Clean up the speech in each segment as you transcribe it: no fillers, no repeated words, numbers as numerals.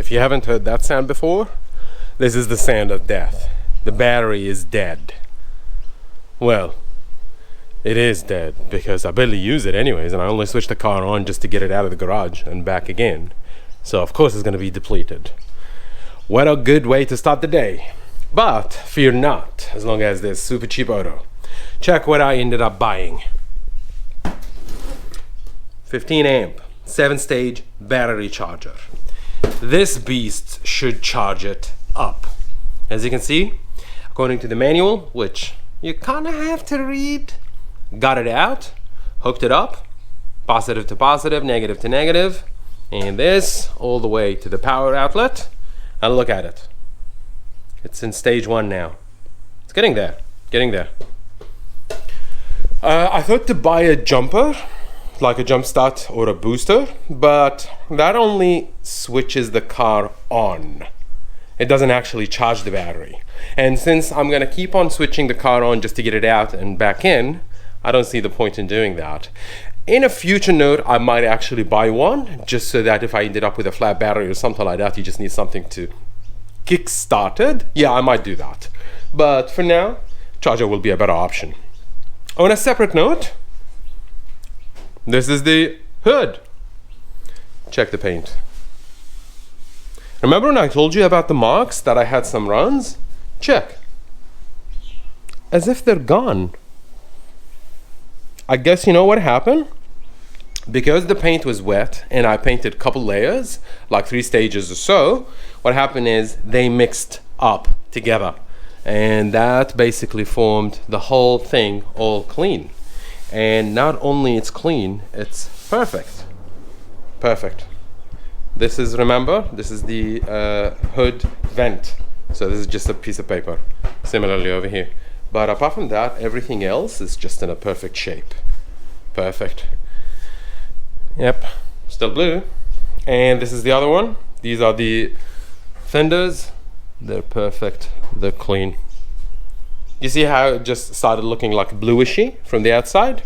If you haven't heard that sound before, this is the sound of death. The battery is dead. Well, it is dead because I barely use it anyways, and I only switched the car on just to get it out of the garage and back again. So of course it's going to be depleted. What a good way to start the day. But fear not, as long as there's Super Cheap Auto. Check what I ended up buying. 15 amp, 7-stage battery charger. This beast should charge it up. As you can see, according to the manual, which you kind of have to read, got it out, hooked it up, positive to positive, negative to negative, and this all the way to the power outlet. And look at it. It's in stage 1 now. It's getting there, getting there. I thought to buy a jumper, like a jump start or a booster, but that only switches the car on. It doesn't actually charge the battery. And since I'm gonna keep on switching the car on just to get it out and back in, I don't see the point in doing that. In a future note, I might actually buy one, just so that if I ended up with a flat battery or something like that, you just need something to kick start it. Yeah, I might do that. But for now, charger will be a better option. On a separate note, this is the hood. Check the paint. Remember when I told you about the marks that I had some runs? Check. As if they're gone. I guess you know what happened? Because the paint was wet and I painted a couple layers, like 3 stages or so, what happened is they mixed up together. And that basically formed the whole thing all clean. And not only it's clean, it's perfect. Perfect. This is, remember, this is the hood vent. So this is just a piece of paper. Similarly over here. But apart from that, everything else is just in a perfect shape. Perfect. Yep, still blue. And this is the other one. These are the fenders. They're perfect. They're clean. You see how it just started looking like bluishy from the outside?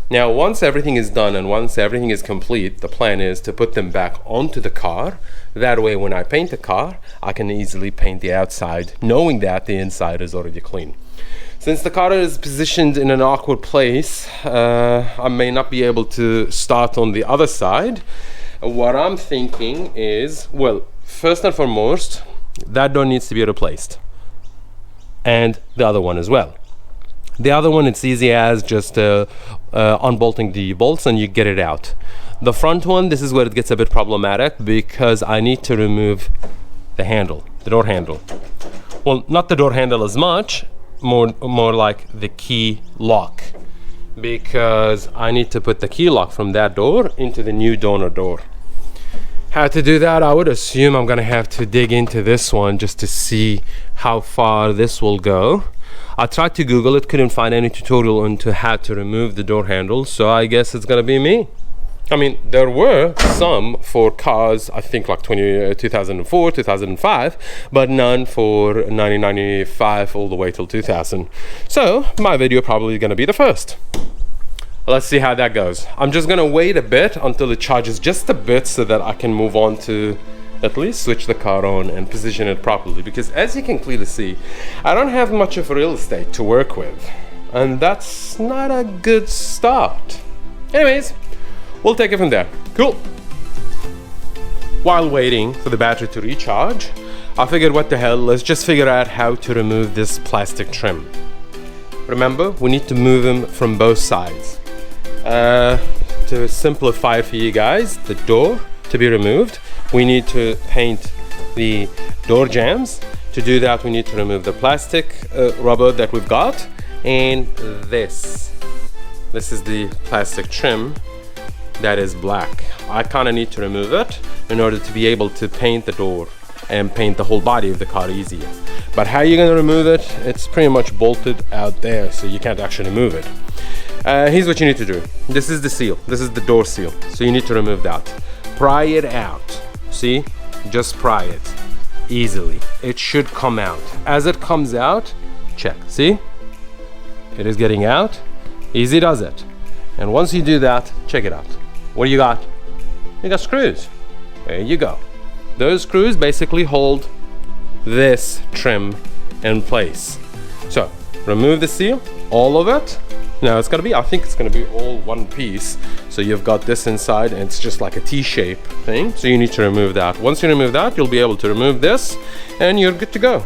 Now, once everything is done and once everything is complete, the plan is to put them back onto the car. That way, when I paint the car, I can easily paint the outside, knowing that the inside is already clean. Since the car is positioned in an awkward place, I may not be able to start on the other side. What I'm thinking is, well, first and foremost, that door needs to be replaced. And the other one as well. The other one, it's easy as just unbolting the bolts and you get it out. The front one, this is where it gets a bit problematic because I need to remove the handle, the door handle. Well, not the door handle as much, more like the key lock, because I need to put the key lock from that door into the new donor door. How to do that? I would assume I'm gonna have to dig into this one just to see how far this will go. I tried to Google it, couldn't find any tutorial on how to remove the door handle, so I guess it's gonna be me. I mean, there were some for cars, I think like 2004, 2005, but none for 1995 all the way till 2000. So my video probably gonna be the first. Let's see how that goes. I'm just gonna wait a bit until it charges just a bit so that I can move on to at least switch the car on and position it properly, because as you can clearly see, I don't have much of real estate to work with, and that's not a good start. Anyways, we'll take it from there. Cool. While waiting for the battery to recharge, I figured what the hell, let's just figure out how to remove this plastic trim. Remember, we need to move them from both sides. To simplify for you guys, the door to be removed, we need to paint the door jambs. To do that, we need to remove the plastic rubber that we've got, and this is the plastic trim that is black. I kind of need to remove it in order to be able to paint the door and paint the whole body of the car easier. But how you're gonna remove it, it's pretty much bolted out there, so you can't actually move it. Here's what you need to do. This is the seal. This is the door seal. So you need to remove that. Pry it out. See? Just pry it. Easily. It should come out. As it comes out, check. See? It is getting out. Easy does it. And once you do that, check it out. What do you got? You got screws. There you go. Those screws basically hold this trim in place. So remove the seal, all of it. Now it's gonna be, I think it's gonna be all one piece. So you've got this inside and it's just like a T-shape thing. So you need to remove that. Once you remove that, you'll be able to remove this and you're good to go.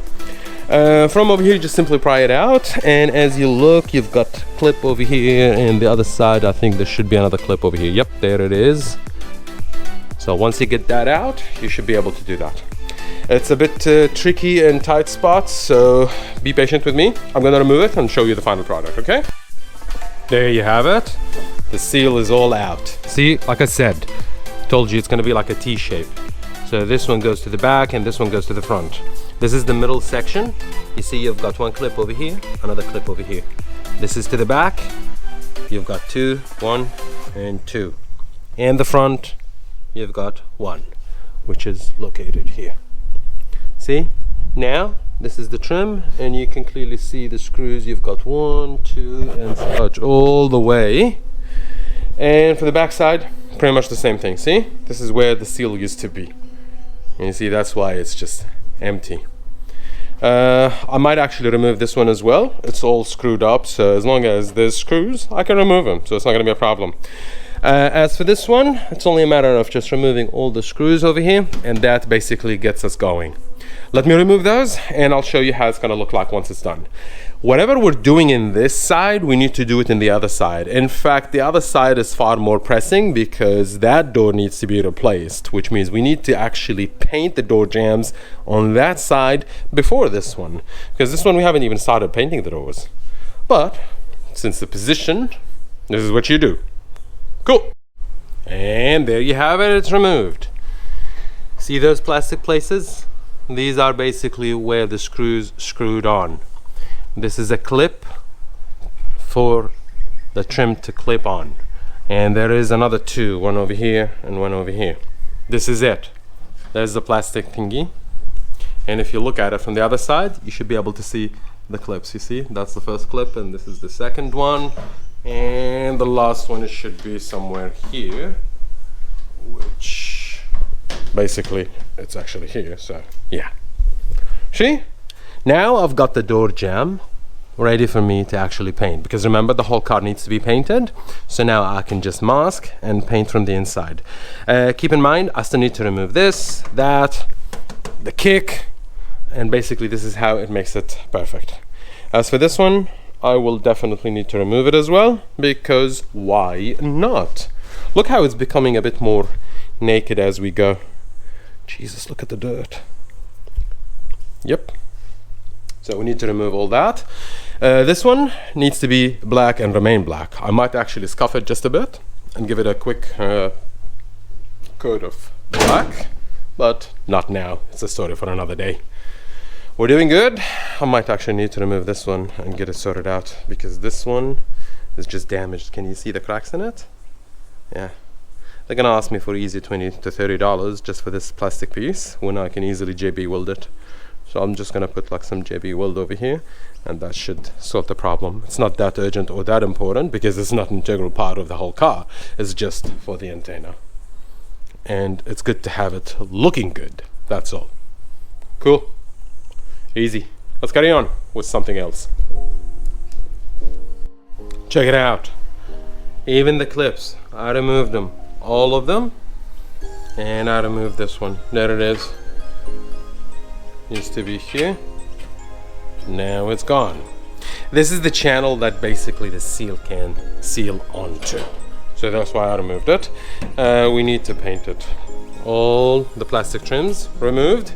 From over here, just simply pry it out. And as you look, you've got clip over here and the other side, I think there should be another clip over here. Yep, there it is. So once you get that out, you should be able to do that. It's a bit tricky and tight spots, so be patient with me. I'm gonna remove it and show you the final product, okay? There you have it. The seal is all out. See, like I said, told you it's gonna be like a T shape. So this one goes to the back and this one goes to the front. This is the middle section. You see you've got one clip over here, another clip over here. This is to the back. You've got two, one and two. And the front, you've got one, which is located here. See? Now, this is the trim, and you can clearly see the screws. You've got one, two, and such all the way. And for the back side, pretty much the same thing. See? This is where the seal used to be. And you see, that's why it's just empty. I might actually remove this one as well. It's all screwed up, so as long as there's screws, I can remove them, so it's not going to be a problem. As for this one, it's only a matter of just removing all the screws over here, and that basically gets us going. Let me remove those and I'll show you how it's gonna look like once it's done. Whatever we're doing in this side, we need to do it in the other side. In fact, the other side is far more pressing because that door needs to be replaced, which means we need to actually paint the door jambs on that side before this one. Because this one we haven't even started painting the doors. But since the position, this is what you do. Cool. And there you have it, it's removed. See those plastic places? These are basically where the screws screwed on. This is a clip for the trim to clip on. And there is another two, one over here and one over here. This is it. There's the plastic thingy. And if you look at it from the other side, you should be able to see the clips. You see, that's the first clip and this is the second one. And the last one should be somewhere here, which basically it's actually here, so yeah. See? Now I've got the door jamb ready for me to actually paint, because remember the whole car needs to be painted, so now I can just mask and paint from the inside. Keep in mind I still need to remove this, that, the kick, and basically this is how it makes it perfect. As for this one, I will definitely need to remove it as well, because why not? Look how it's becoming a bit more naked as we go. Jesus, look at the dirt. Yep. So we need to remove all that. This one needs to be black and remain black. I might actually scuff it just a bit and give it a quick coat of black, but not now. It's a story for another day. We're doing good. I might actually need to remove this one and get it sorted out, because this one is just damaged. Can you see the cracks in it? Yeah. They're gonna ask me for easy $20 to $30 just for this plastic piece, when I can easily JB weld it. So I'm just gonna put like some JB weld over here, and that should sort the problem. It's not that urgent or that important, because it's not an integral part of the whole car. It's just for the antenna. And it's good to have it looking good, that's all. Cool. Easy. Let's carry on with something else. Check it out. Even the clips, I removed them. All of them. And I removed this one. There it is. Used to be here. Now it's gone. This is the channel that basically the seal can seal onto. So that's why I removed it. We need to paint it. All the plastic trims removed.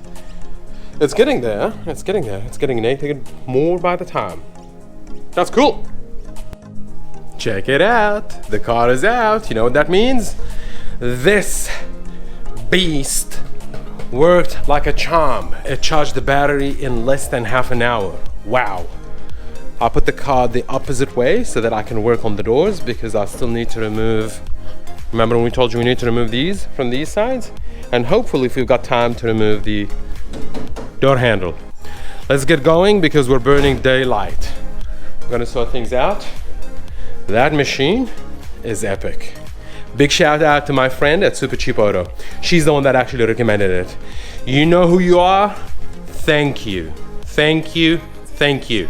It's getting there. It's getting there. It's getting naked more by the time. That's cool. Check it out. The car is out. You know what that means? This beast worked like a charm. It charged the battery in less than half an hour. Wow. I put the car the opposite way so that I can work on the doors, because I still need to remove, remember when we told you we need to remove these from these sides? And hopefully if we've got time to remove the door handle. Let's get going, because we're burning daylight. We're gonna sort things out. That machine is epic. Big shout out to my friend at SuperCheapAuto. She's the one that actually recommended it. You know who you are? Thank you. Thank you. Thank you.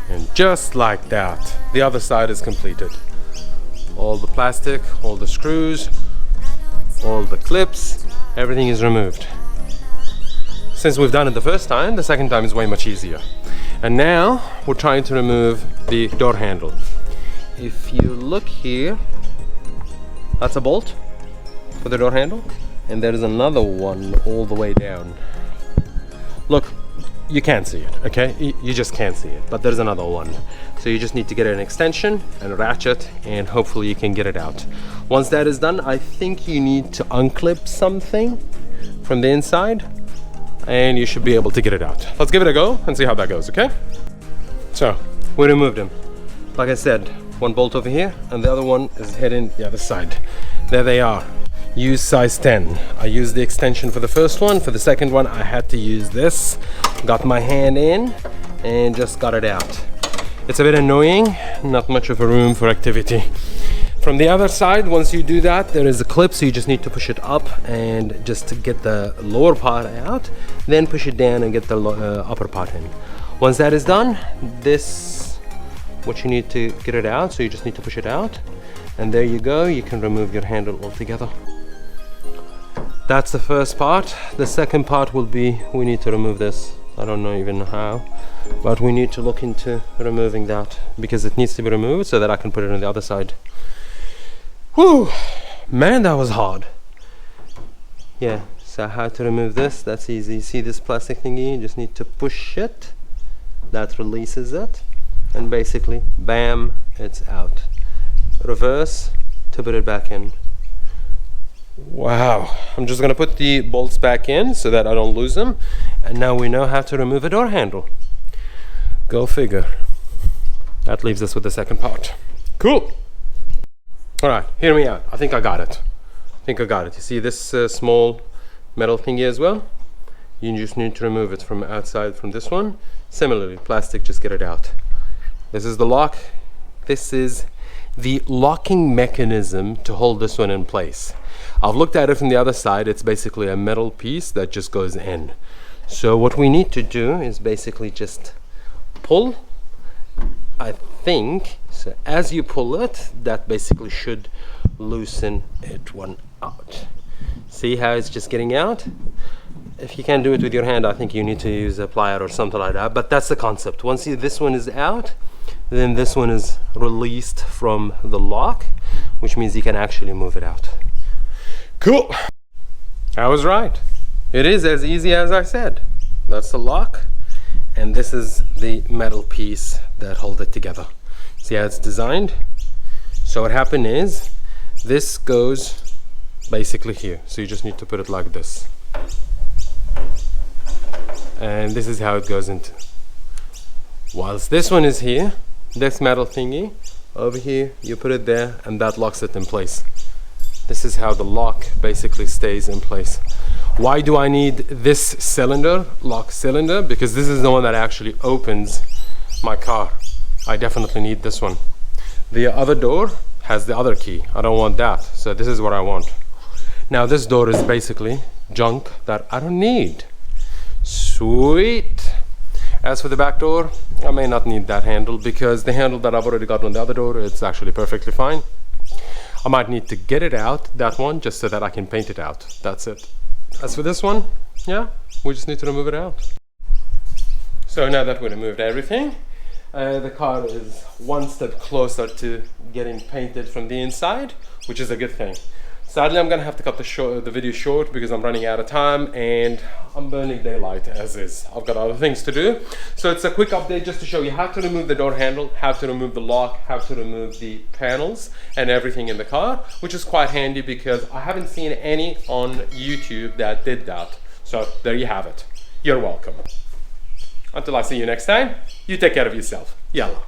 And just like that, the other side is completed. All the plastic, all the screws, all the clips, everything is removed. Since we've done it the first time, the second time is way much easier. And now we're trying to remove the door handle. If you look here, that's a bolt for the door handle, and there is another one all the way down. Look, you can't see it, okay? You just can't see it, but there's another one. So you just need to get an extension and ratchet, and hopefully you can get it out. Once that is done, I think you need to unclip something from the inside, and you should be able to get it out. Let's give it a go and see how that goes, okay? So, we removed them. Like I said, one bolt over here, and the other one is heading the other side. There they are. Use size 10. I used the extension for the first one. For the second one, I had to use this. Got my hand in and just got it out. It's a bit annoying, not much of a room for activity. From the other side, once you do that, there is a clip, so you just need to push it up and just to get the lower part out, then push it down and get the upper part in. Once that is done, this, what you need to get it out, so you just need to push it out, and there you go, you can remove your handle altogether. That's the first part. The second part will be, we need to remove this. I don't know even how, but we need to look into removing that because it needs to be removed so that I can put it on the other side. Whew, man, that was hard. Yeah, so how to remove this? That's easy. See this plastic thingy? You just need to push it. That releases it, and basically, bam, it's out. Reverse to put it back in. Wow, I'm just gonna put the bolts back in so that I don't lose them, and now we know how to remove a door handle. Go figure. That leaves us with the second part. Cool. All right, hear me out. I think I got it. You see this small metal thingy as well? You just need to remove it from outside from this one. Similarly, plastic, just get it out. This is the lock. This is the locking mechanism to hold this one in place. I've looked at it from the other side. It's basically a metal piece that just goes in. So what we need to do is basically just pull, I think. So as you pull it, that basically should loosen it one out. See how it's just getting out? If you can't do it with your hand, I think you need to use a plier or something like that, but that's the concept. Once this one is out, then this one is released from the lock, which means you can actually move it out. Cool. I was right. It is as easy as I said. That's the lock, and this is the metal piece that holds it together. See how it's designed? So what happened is, this goes basically here. So you just need to put it like this. And this is how it goes into. Whilst this one is here, this metal thingy, over here, you put it there, and that locks it in place. This is how the lock basically stays in place. Why do I need this cylinder, lock cylinder? Because this is the one that actually opens my car. I definitely need this one. The other door has the other key. I don't want that, so this is what I want. Now this door is basically junk that I don't need. Sweet. As for the back door, I may not need that handle because the handle that I've already got on the other door, it's actually perfectly fine. I might need to get it out, that one, just so that I can paint it out. That's it. As for this one, yeah, we just need to remove it out. So now that we removed everything, the car is one step closer to getting painted from the inside, which is a good thing. Sadly, I'm gonna have to cut the video short because I'm running out of time and I'm burning daylight as is. I've got other things to do. So it's a quick update just to show you how to remove the door handle, how to remove the lock, how to remove the panels and everything in the car, which is quite handy because I haven't seen any on YouTube that did that. So there you have it. You're welcome. Until I see you next time, you take care of yourself. Yalla.